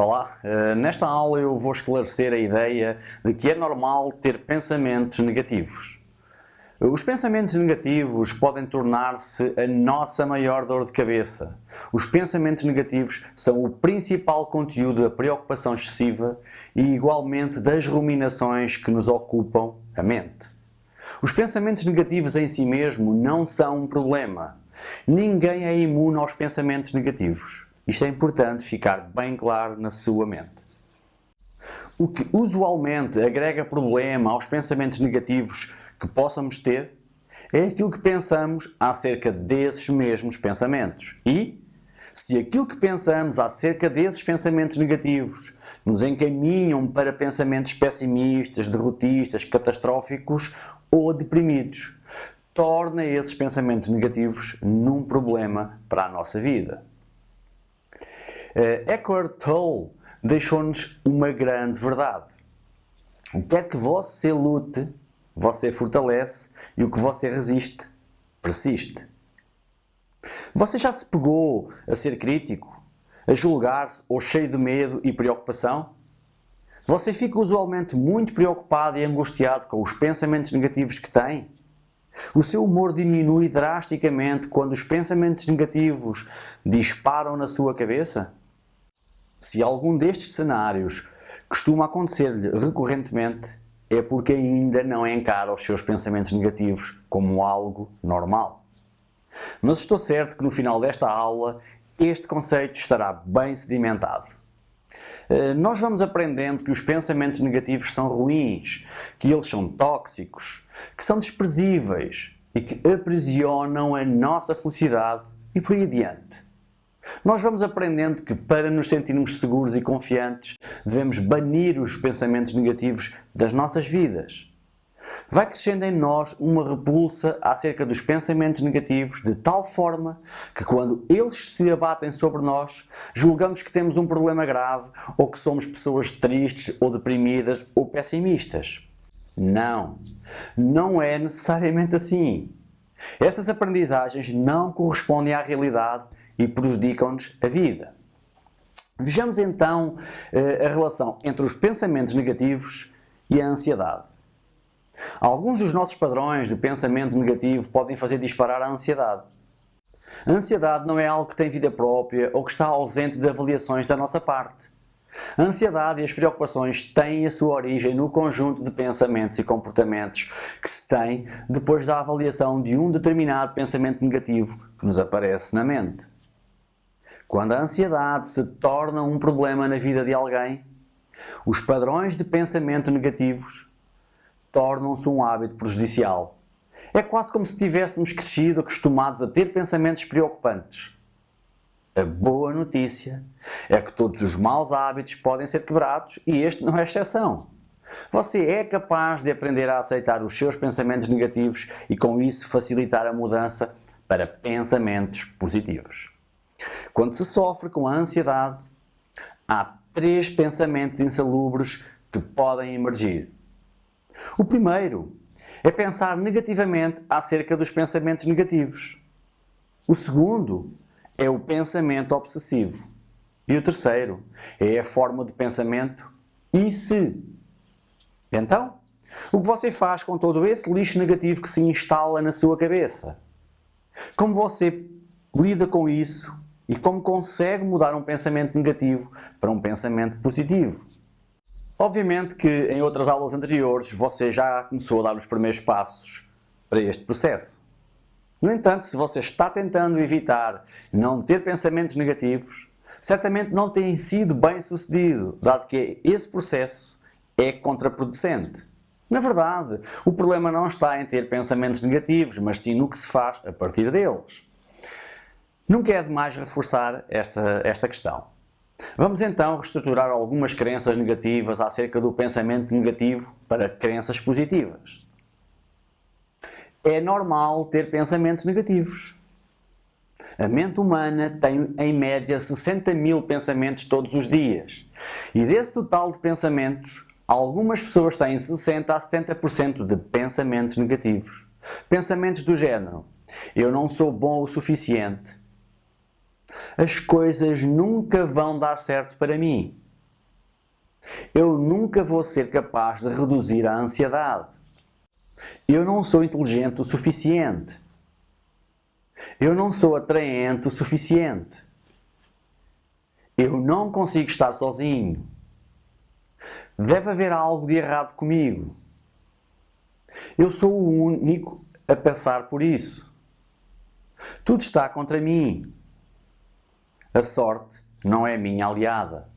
Olá, nesta aula eu vou esclarecer a ideia de que é normal ter pensamentos negativos. Os pensamentos negativos podem tornar-se a nossa maior dor de cabeça. Os pensamentos negativos são o principal conteúdo da preocupação excessiva e igualmente das ruminações que nos ocupam a mente. Os pensamentos negativos em si mesmo não são um problema. Ninguém é imune aos pensamentos negativos. Isto é importante ficar bem claro na sua mente. O que usualmente agrega problema aos pensamentos negativos que possamos ter é aquilo que pensamos acerca desses mesmos pensamentos. E, se aquilo que pensamos acerca desses pensamentos negativos nos encaminham para pensamentos pessimistas, derrotistas, catastróficos ou deprimidos, torna esses pensamentos negativos num problema para a nossa vida. Eckhart Tolle deixou-nos uma grande verdade. O que é que você lute, você fortalece, e o que você resiste, persiste. Você já se pegou a ser crítico, a julgar-se ou cheio de medo e preocupação? Você fica usualmente muito preocupado e angustiado com os pensamentos negativos que tem? O seu humor diminui drasticamente quando os pensamentos negativos disparam na sua cabeça? Se algum destes cenários costuma acontecer-lhe recorrentemente, é porque ainda não encara os seus pensamentos negativos como algo normal. Mas estou certo que no final desta aula este conceito estará bem sedimentado. Nós vamos aprendendo que os pensamentos negativos são ruins, que eles são tóxicos, que são desprezíveis e que aprisionam a nossa felicidade e por aí adiante. Nós vamos aprendendo que para nos sentirmos seguros e confiantes devemos banir os pensamentos negativos das nossas vidas. Vai crescendo em nós uma repulsa acerca dos pensamentos negativos de tal forma que quando eles se abatem sobre nós, julgamos que temos um problema grave ou que somos pessoas tristes ou deprimidas ou pessimistas. Não é necessariamente assim. Essas aprendizagens não correspondem à realidade e prejudicam-nos a vida. Vejamos então a relação entre os pensamentos negativos e a ansiedade. Alguns dos nossos padrões de pensamento negativo podem fazer disparar a ansiedade. A ansiedade não é algo que tem vida própria ou que está ausente de avaliações da nossa parte. A ansiedade e as preocupações têm a sua origem no conjunto de pensamentos e comportamentos que se tem depois da avaliação de um determinado pensamento negativo que nos aparece na mente. Quando a ansiedade se torna um problema na vida de alguém, os padrões de pensamento negativos tornam-se um hábito prejudicial. É quase como se tivéssemos crescido acostumados a ter pensamentos preocupantes. A boa notícia é que todos os maus hábitos podem ser quebrados e este não é exceção. Você é capaz de aprender a aceitar os seus pensamentos negativos e com isso facilitar a mudança para pensamentos positivos. Quando se sofre com a ansiedade, há 3 pensamentos insalubres que podem emergir. O primeiro é pensar negativamente acerca dos pensamentos negativos. O segundo é o pensamento obsessivo. E o terceiro é a forma de pensamento e se. Então, o que você faz com todo esse lixo negativo que se instala na sua cabeça? Como você lida com isso e como consegue mudar um pensamento negativo para um pensamento positivo? Obviamente que em outras aulas anteriores você já começou a dar os primeiros passos para este processo. No entanto, se você está tentando evitar não ter pensamentos negativos, certamente não tem sido bem sucedido, dado que esse processo é contraproducente. Na verdade, o problema não está em ter pensamentos negativos, mas sim no que se faz a partir deles. Nunca é demais reforçar esta questão. Vamos então reestruturar algumas crenças negativas acerca do pensamento negativo para crenças positivas. É normal ter pensamentos negativos. A mente humana tem em média 60.000 pensamentos todos os dias. E desse total de pensamentos, algumas pessoas têm 60 a 70% de pensamentos negativos. Pensamentos do género: eu não sou bom o suficiente. As coisas nunca vão dar certo para mim. Eu nunca vou ser capaz de reduzir a ansiedade. Eu não sou inteligente o suficiente. Eu não sou atraente o suficiente. Eu não consigo estar sozinho. Deve haver algo de errado comigo. Eu sou o único a passar por isso. Tudo está contra mim. A sorte não é minha aliada.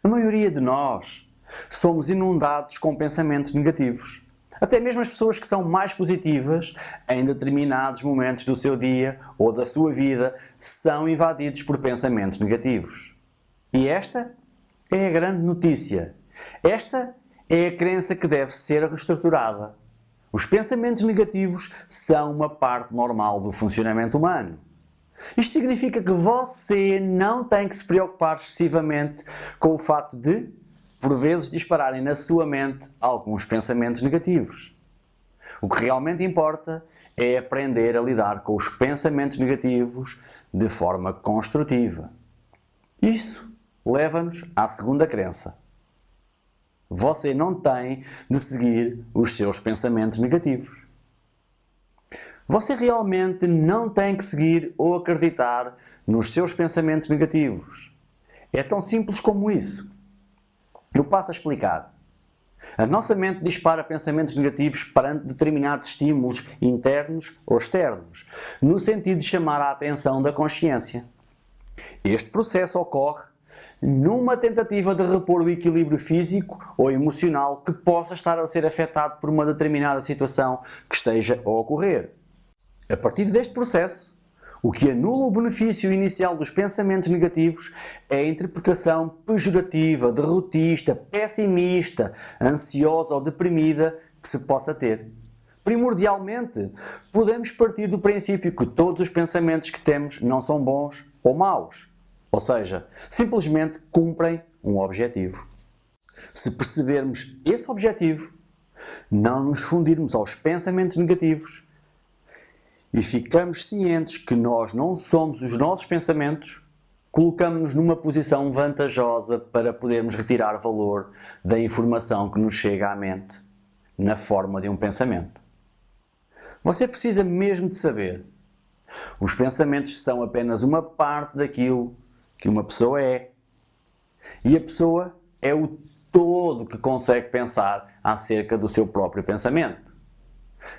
A maioria de nós somos inundados com pensamentos negativos. Até mesmo as pessoas que são mais positivas, em determinados momentos do seu dia ou da sua vida, são invadidos por pensamentos negativos. E esta é a grande notícia. Esta é a crença que deve ser reestruturada. Os pensamentos negativos são uma parte normal do funcionamento humano. Isto significa que você não tem que se preocupar excessivamente com o fato de, por vezes, dispararem na sua mente alguns pensamentos negativos. O que realmente importa é aprender a lidar com os pensamentos negativos de forma construtiva. Isso leva-nos à segunda crença. Você não tem de seguir os seus pensamentos negativos. Você realmente não tem que seguir ou acreditar nos seus pensamentos negativos. É tão simples como isso. Eu passo a explicar. A nossa mente dispara pensamentos negativos perante determinados estímulos internos ou externos, no sentido de chamar a atenção da consciência. Este processo ocorre numa tentativa de repor o equilíbrio físico ou emocional que possa estar a ser afetado por uma determinada situação que esteja a ocorrer. A partir deste processo, o que anula o benefício inicial dos pensamentos negativos é a interpretação pejorativa, derrotista, pessimista, ansiosa ou deprimida que se possa ter. Primordialmente, podemos partir do princípio que todos os pensamentos que temos não são bons ou maus. Ou seja, simplesmente cumprem um objetivo. Se percebermos esse objetivo, não nos fundirmos aos pensamentos negativos e ficamos cientes que nós não somos os nossos pensamentos, colocamos-nos numa posição vantajosa para podermos retirar valor da informação que nos chega à mente na forma de um pensamento. Você precisa mesmo de saber. Os pensamentos são apenas uma parte daquilo que uma pessoa é. E a pessoa é o todo que consegue pensar acerca do seu próprio pensamento.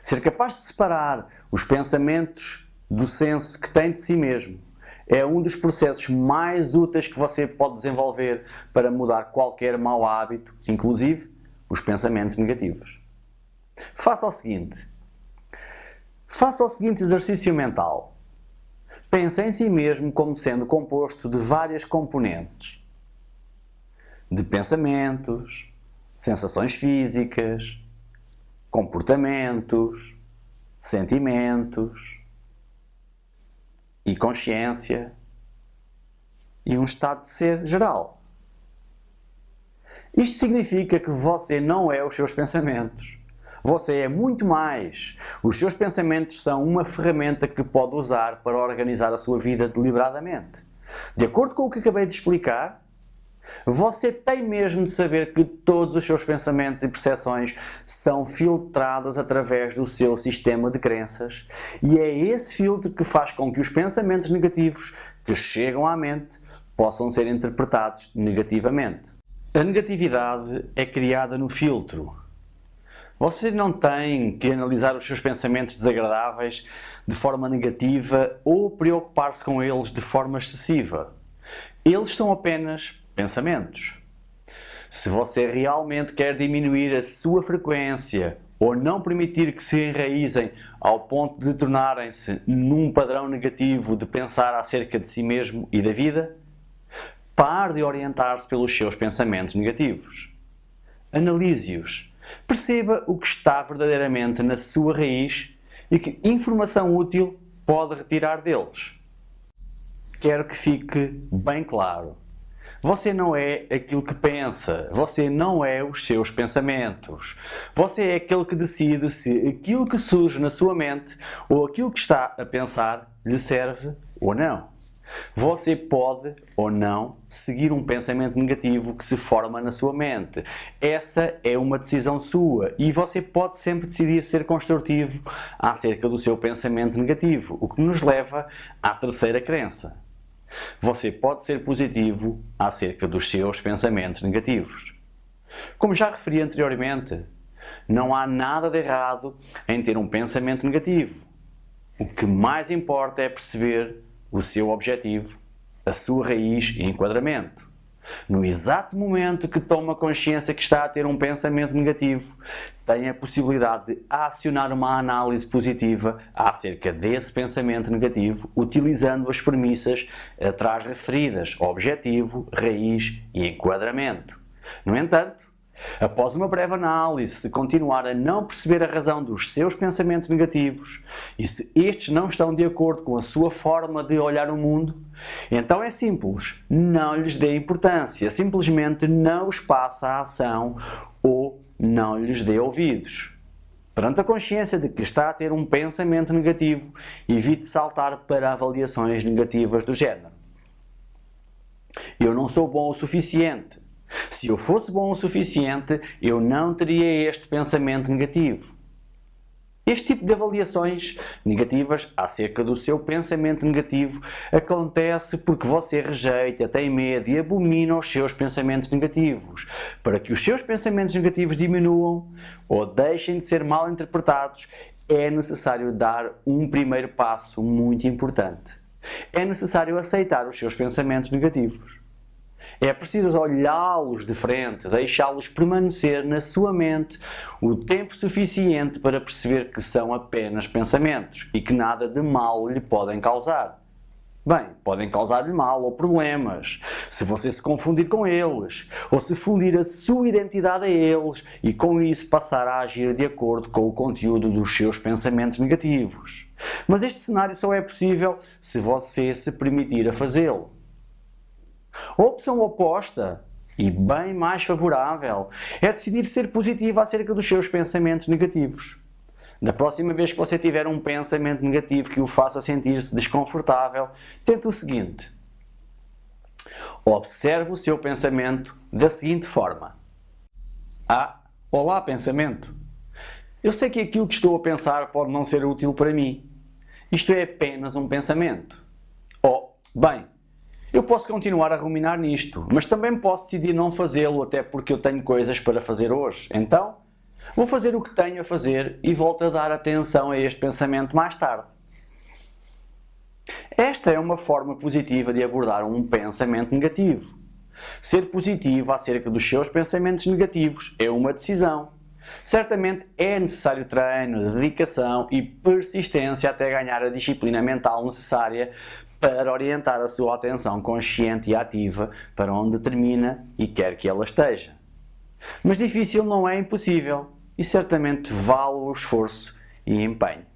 Ser capaz de separar os pensamentos do senso que tem de si mesmo é um dos processos mais úteis que você pode desenvolver para mudar qualquer mau hábito, inclusive os pensamentos negativos. Faça o seguinte exercício mental. Pense em si mesmo como sendo composto de várias componentes. De pensamentos, sensações físicas, comportamentos, sentimentos e consciência e um estado de ser geral. Isto significa que você não é os seus pensamentos. Você é muito mais. Os seus pensamentos são uma ferramenta que pode usar para organizar a sua vida deliberadamente. De acordo com o que acabei de explicar, você tem mesmo de saber que todos os seus pensamentos e percepções são filtrados através do seu sistema de crenças e é esse filtro que faz com que os pensamentos negativos que chegam à mente possam ser interpretados negativamente. A negatividade é criada no filtro. Você não tem que analisar os seus pensamentos desagradáveis de forma negativa ou preocupar-se com eles de forma excessiva. Eles são apenas pensamentos. Se você realmente quer diminuir a sua frequência ou não permitir que se enraizem ao ponto de tornarem-se num padrão negativo de pensar acerca de si mesmo e da vida, pare de orientar-se pelos seus pensamentos negativos. Analise-os. Perceba o que está verdadeiramente na sua raiz e que informação útil pode retirar deles. Quero que fique bem claro. Você não é aquilo que pensa. Você não é os seus pensamentos. Você é aquele que decide se aquilo que surge na sua mente ou aquilo que está a pensar lhe serve ou não. Você pode ou não seguir um pensamento negativo que se forma na sua mente. Essa é uma decisão sua e você pode sempre decidir ser construtivo acerca do seu pensamento negativo, o que nos leva à terceira crença. Você pode ser positivo acerca dos seus pensamentos negativos. Como já referi anteriormente, não há nada de errado em ter um pensamento negativo. O que mais importa é perceber o seu objetivo, a sua raiz e enquadramento. No exato momento que toma consciência que está a ter um pensamento negativo, tem a possibilidade de acionar uma análise positiva acerca desse pensamento negativo, utilizando as premissas atrás referidas: objetivo, raiz e enquadramento. No entanto, após uma breve análise, se continuar a não perceber a razão dos seus pensamentos negativos e se estes não estão de acordo com a sua forma de olhar o mundo, então é simples, não lhes dê importância, simplesmente não os passe à ação ou não lhes dê ouvidos. Perante a consciência de que está a ter um pensamento negativo, evite saltar para avaliações negativas do género: eu não sou bom o suficiente. Se eu fosse bom o suficiente, eu não teria este pensamento negativo. Este tipo de avaliações negativas acerca do seu pensamento negativo acontece porque você rejeita, tem medo e abomina os seus pensamentos negativos. Para que os seus pensamentos negativos diminuam ou deixem de ser mal interpretados, é necessário dar um primeiro passo muito importante. É necessário aceitar os seus pensamentos negativos. É preciso olhá-los de frente, deixá-los permanecer na sua mente o tempo suficiente para perceber que são apenas pensamentos e que nada de mal lhe podem causar. Bem, podem causar-lhe mal ou problemas, se você se confundir com eles, ou se fundir a sua identidade a eles e com isso passar a agir de acordo com o conteúdo dos seus pensamentos negativos. Mas este cenário só é possível se você se permitir a fazê-lo. A opção oposta, e bem mais favorável, é decidir ser positivo acerca dos seus pensamentos negativos. Da próxima vez que você tiver um pensamento negativo que o faça sentir-se desconfortável, tente o seguinte: observe o seu pensamento da seguinte forma: olá pensamento. Eu sei que aquilo que estou a pensar pode não ser útil para mim. Isto é apenas um pensamento. Bem, eu posso continuar a ruminar nisto, mas também posso decidir não fazê-lo, até porque eu tenho coisas para fazer hoje. Então, vou fazer o que tenho a fazer e volto a dar atenção a este pensamento mais tarde. Esta é uma forma positiva de abordar um pensamento negativo. Ser positivo acerca dos seus pensamentos negativos é uma decisão. Certamente é necessário treino, dedicação e persistência até ganhar a disciplina mental necessária para orientar a sua atenção consciente e ativa para onde determina e quer que ela esteja. Mas difícil não é impossível e certamente vale o esforço e empenho.